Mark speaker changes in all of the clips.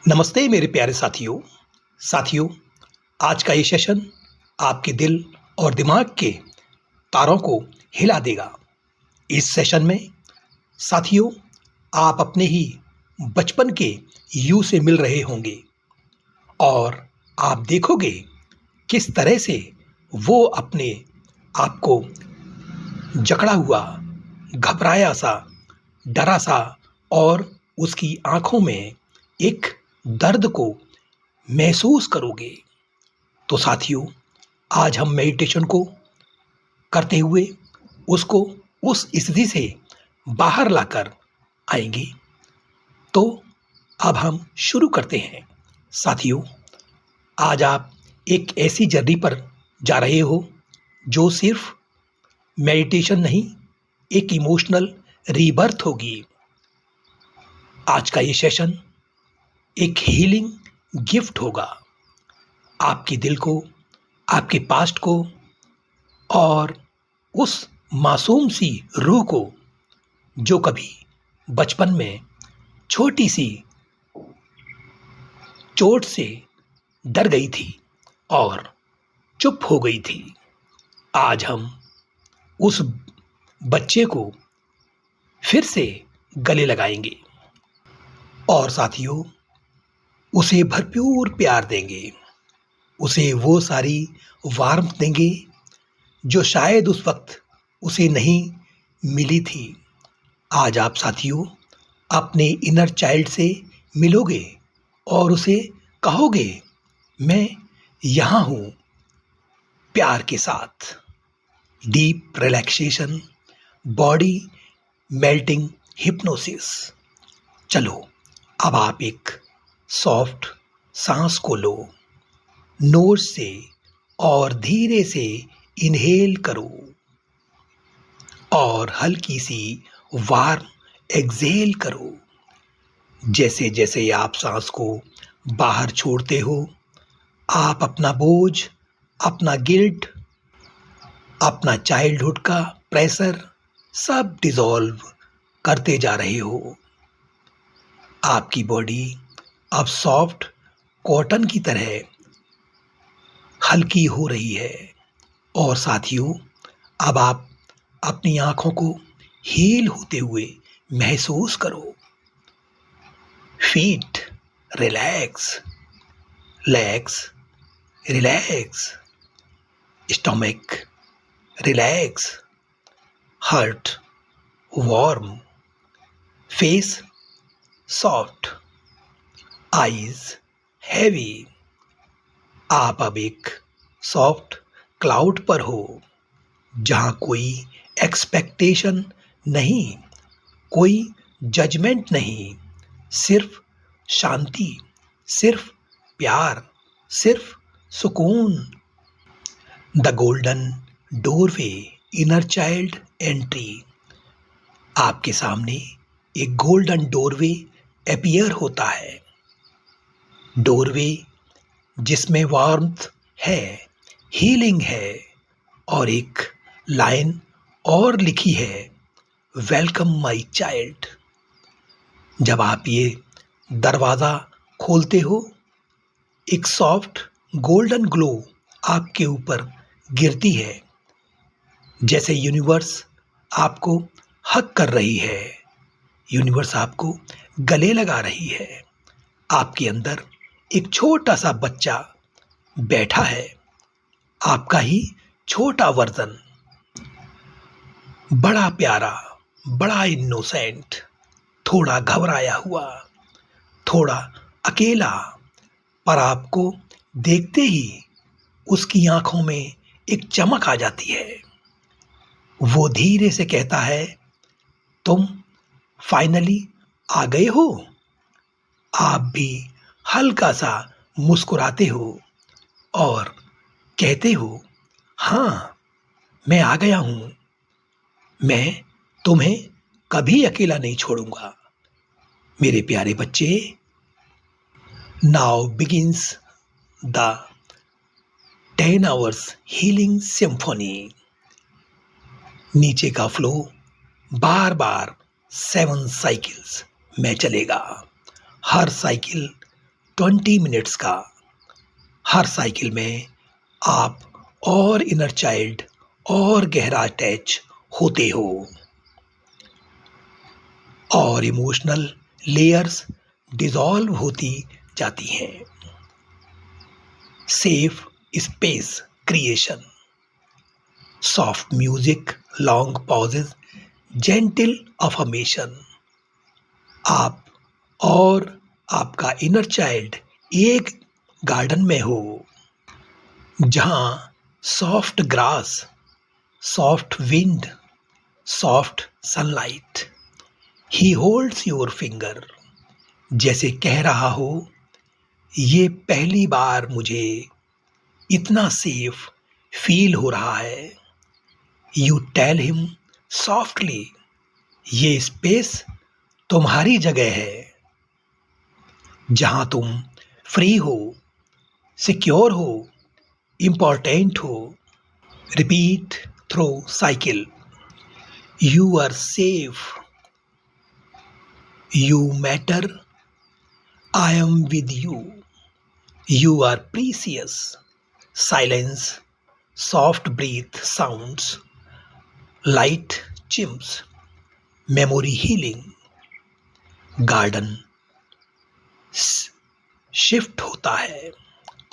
Speaker 1: नमस्ते मेरे प्यारे साथियों। आज का ये सेशन आपके दिल और दिमाग के तारों को हिला देगा। इस सेशन में साथियों आप अपने ही बचपन के यू से मिल रहे होंगे और आप देखोगे किस तरह से वो अपने आप को जकड़ा हुआ, घबराया सा, डरा सा और उसकी आंखों में एक दर्द को महसूस करोगे। तो साथियों आज हम मेडिटेशन को करते हुए उसको उस स्थिति से बाहर लाकर आएंगे। तो अब हम शुरू करते हैं। साथियों आज आप एक ऐसी जर्नी पर जा रहे हो जो सिर्फ मेडिटेशन नहीं, एक इमोशनल रीबर्थ होगी। आज का ये सेशन एक हीलिंग गिफ्ट होगा आपके दिल को, आपके पास्ट को और उस मासूम सी रूह को जो कभी बचपन में छोटी सी चोट से डर गई थी और चुप हो गई थी। आज हम उस बच्चे को फिर से गले लगाएंगे और साथियों उसे भरपूर प्यार देंगे, उसे वो सारी वार्मथ देंगे जो शायद उस वक्त उसे नहीं मिली थी। आज आप साथियों अपने इनर चाइल्ड से मिलोगे और उसे कहोगे मैं यहाँ हूँ प्यार के साथ। Deep relaxation, body melting hypnosis. चलो अब आप एक सॉफ्ट सांस को लो, नोज से और धीरे से इनहेल करो और हल्की सी वार्म एक्सहेल करो। जैसे जैसे आप सांस को बाहर छोड़ते हो आप अपना बोझ, अपना गिल्ट, अपना चाइल्डहुड का प्रेशर सब डिसॉल्व करते जा रहे हो। आपकी बॉडी अब सॉफ्ट कॉटन की तरह हल्की हो रही है और साथियों अब आप अपनी आंखों को हील होते हुए महसूस करो। Feet relax, legs relax, stomach relax, heart warm, face soft, eyes heavy. आप अब एक सॉफ्ट क्लाउड पर हो जहां कोई एक्सपेक्टेशन नहीं, कोई जजमेंट नहीं, सिर्फ शांति, सिर्फ प्यार, सिर्फ सुकून। The golden doorway, inner child entry. आपके सामने एक गोल्डन डोरवे अपीयर होता है। डोरवे जिसमें वार्मथ है, हीलिंग है और एक लाइन और लिखी है, वेलकम माय चाइल्ड। जब आप ये दरवाज़ा खोलते हो एक सॉफ्ट गोल्डन ग्लो आपके ऊपर गिरती है, जैसे यूनिवर्स आपको हग कर रही है, यूनिवर्स आपको गले लगा रही है। आपके अंदर एक छोटा सा बच्चा बैठा है, आपका ही छोटा वर्जन, बड़ा प्यारा, बड़ा इनोसेंट, थोड़ा घबराया हुआ, थोड़ा अकेला, पर आपको देखते ही उसकी आंखों में एक चमक आ जाती है। वो धीरे से कहता है, तुम फाइनली आ गए हो। आप भी हल्का सा मुस्कुराते हो और कहते हो, हाँ मैं आ गया हूं, मैं तुम्हें कभी अकेला नहीं छोड़ूंगा। मेरे प्यारे बच्चे, now begins the 10 hours healing symphony. नीचे का फ्लो बार बार 7 साइकिल्स में चलेगा। हर साइकिल 20 मिनट्स का। हर साइकिल में आप और इनर चाइल्ड और गहरा अटैच होते हो और इमोशनल लेयर्स डिसॉल्व होती जाती हैं। Safe space creation, soft music, long pauses, gentle affirmation. आप और आपका इनर चाइल्ड एक गार्डन में हो जहां soft grass, soft wind, soft sunlight. He holds your finger, जैसे कह रहा हो, ये पहली बार मुझे इतना सेफ फील हो रहा है। यू टेल हिम सॉफ्टली, ये स्पेस तुम्हारी जगह है जहां तुम फ्री हो, सिक्योर हो, इम्पोर्टेंट हो। Repeat through cycle, you are safe, you matter, I am with you, you are precious. Silence, soft breath sounds, light chimes, memory healing. Garden shift होता है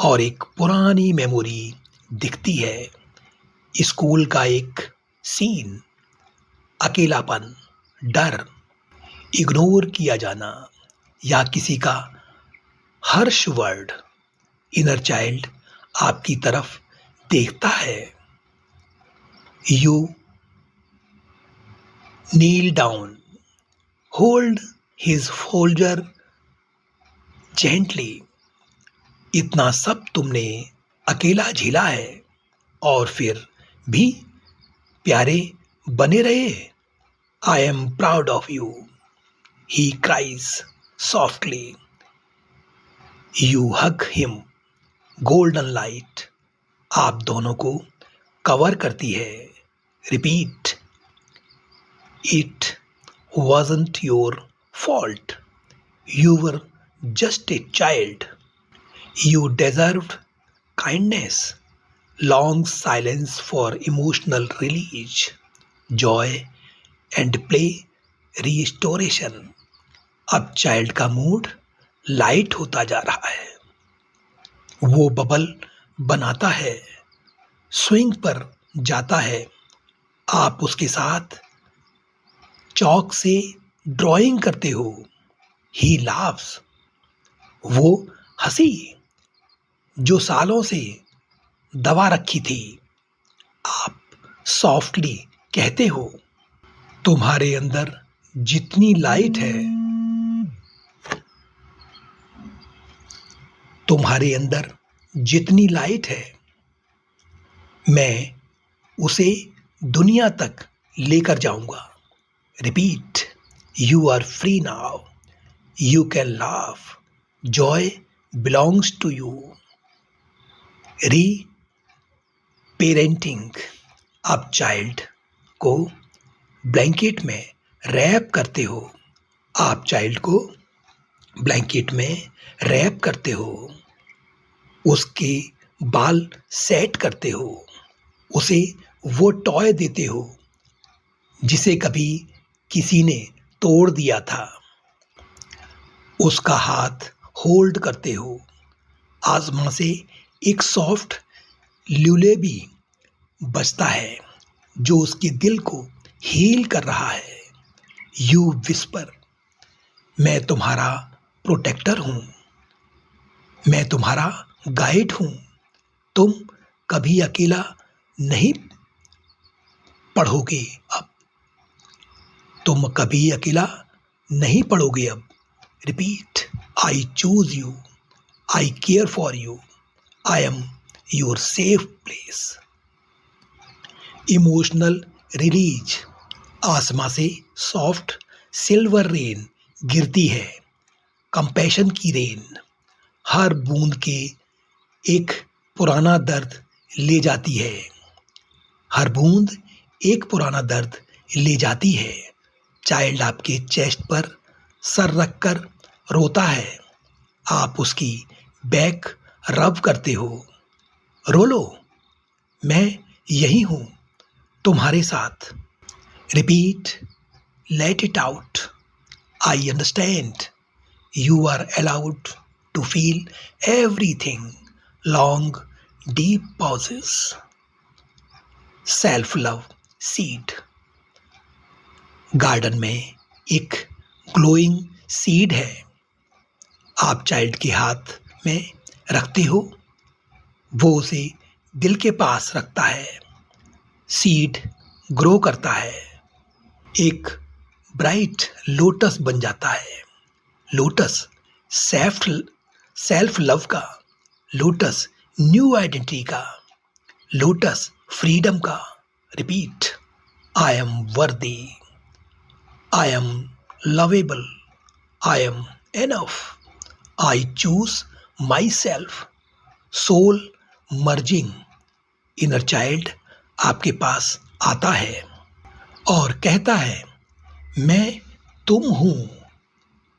Speaker 1: और एक पुरानी मेमोरी दिखती है। स्कूल का एक सीन, अकेलापन, डर, इग्नोर किया जाना या किसी का हर्ष वर्ड। इनर चाइल्ड आपकी तरफ देखता है। You kneel down, hold his shoulder gently. इतना सब तुमने अकेला झेला है और फिर भी प्यारे बने रहे। I am proud of you, he cries softly. You hug him, golden light आप दोनों को कवर करती है। Repeat, it wasn't your fault, you were just a child, you deserved kindness. Long silence for emotional release, joy and play restoration. अब child का mood light होता जा रहा है। वो बबल बनाता है, स्विंग पर जाता है। आप उसके साथ चौक से ड्राइंग करते हो। ही लाफ्स, वो हंसी जो सालों से दबा रखी थी। आप सॉफ्टली कहते हो, तुम्हारे अंदर जितनी लाइट है, तुम्हारे अंदर जितनी लाइट है, मैं उसे दुनिया तक लेकर जाऊंगा। Repeat, you are free now, you can laugh, joy belongs to you. Reparenting, आप चाइल्ड को ब्लैंकेट में रैप करते हो। आप चाइल्ड को ब्लैंकेट में रैप करते हो, उसके बाल सेट करते हो, उसे वो टॉय देते हो जिसे कभी किसी ने तोड़ दिया था। उसका हाथ होल्ड करते हो। आसमां से एक सॉफ्ट ल्यूलेबी बजता है जो उसके दिल को हील कर रहा है। यू विस्पर, मैं तुम्हारा प्रोटेक्टर हूं, मैं तुम्हारा गाइड हूं। तुम कभी अकेला नहीं पढ़ोगे अब, तुम कभी अकेला नहीं पढ़ोगे अब। Repeat, I choose you, I care for you, I am your safe place. Emotional release, आसमां से सॉफ्ट सिल्वर रेन गिरती है, कंपैशन की रेन। हर बूंद के एक पुराना दर्द ले जाती है। हर बूंद एक पुराना दर्द ले जाती है। चाइल्ड आपके चेस्ट पर सर रखकर रोता है। आप उसकी बैक रब करते हो। रो लो, मैं यही हूं तुम्हारे साथ। Repeat, let it out, I understand, you are allowed to feel everything. Long deep pauses. Self love seed. Garden में एक ग्लोइंग सीड है, आप चाइल्ड के हाथ में रखते हो, वो उसे दिल के पास रखता है। सीड ग्रो करता है, एक ब्राइट लोटस बन जाता है। लोटस सेल्फ सेल्फ लव का, लोटस न्यू आइडेंटिटी का, लोटस फ्रीडम का। Repeat, I am worthy, I am lovable, I am enough, I choose myself. Soul merging. Inner child आपके पास आता है और कहता है, मैं तुम हूं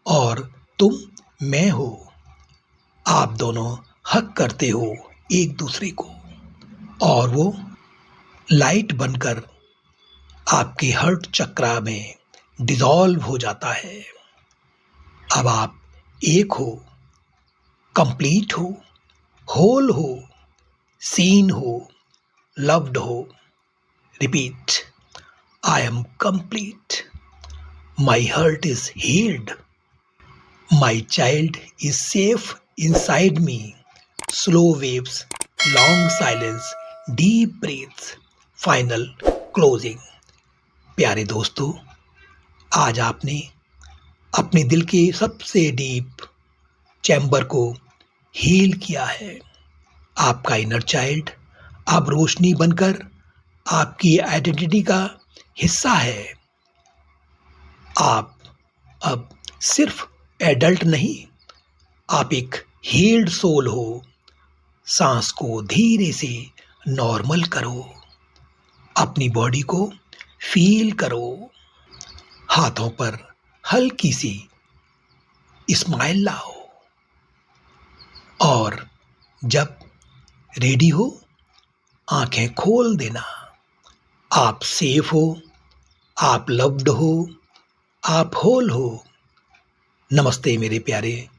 Speaker 1: और तुम मैं हो। आप दोनों हक करते हो एक दूसरे को और वो लाइट बनकर आपके हर्ट चक्रा में डिसॉल्व हो जाता है। अब आप एक हो, कंप्लीट हो, होल हो, सीन हो, लव्ड हो। Repeat, I am complete, my heart is healed, my child is safe inside me. Slow waves, long silence, deep breath, final closing. प्यारे दोस्तों, आज आपने अपने दिल के सबसे डीप चैम्बर को हील किया है। आपका इनर चाइल्ड अब रोशनी बनकर आपकी आइडेंटिटी का हिस्सा है। आप अब सिर्फ एडल्ट नहीं, आप एक हील्ड सोल हो। सांस को धीरे से नॉर्मल करो, अपनी बॉडी को फील करो। हाथों पर हल्की सी स्माइल लाओ और जब रेडी हो आंखें खोल देना। आप सेफ हो, आप लव्ड हो, आप होल हो। नमस्ते मेरे प्यारे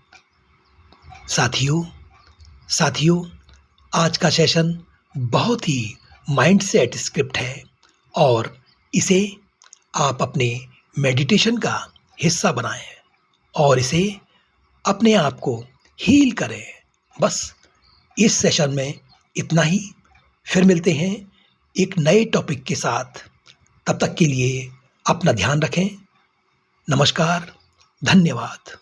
Speaker 1: साथियों, आज का सेशन बहुत ही माइंडसेट स्क्रिप्ट है और इसे आप अपने मेडिटेशन का हिस्सा बनाएं और इसे अपने आप को हील करें। बस इस सेशन में इतना ही। फिर मिलते हैं एक नए टॉपिक के साथ। तब तक के लिए अपना ध्यान रखें। नमस्कार, धन्यवाद।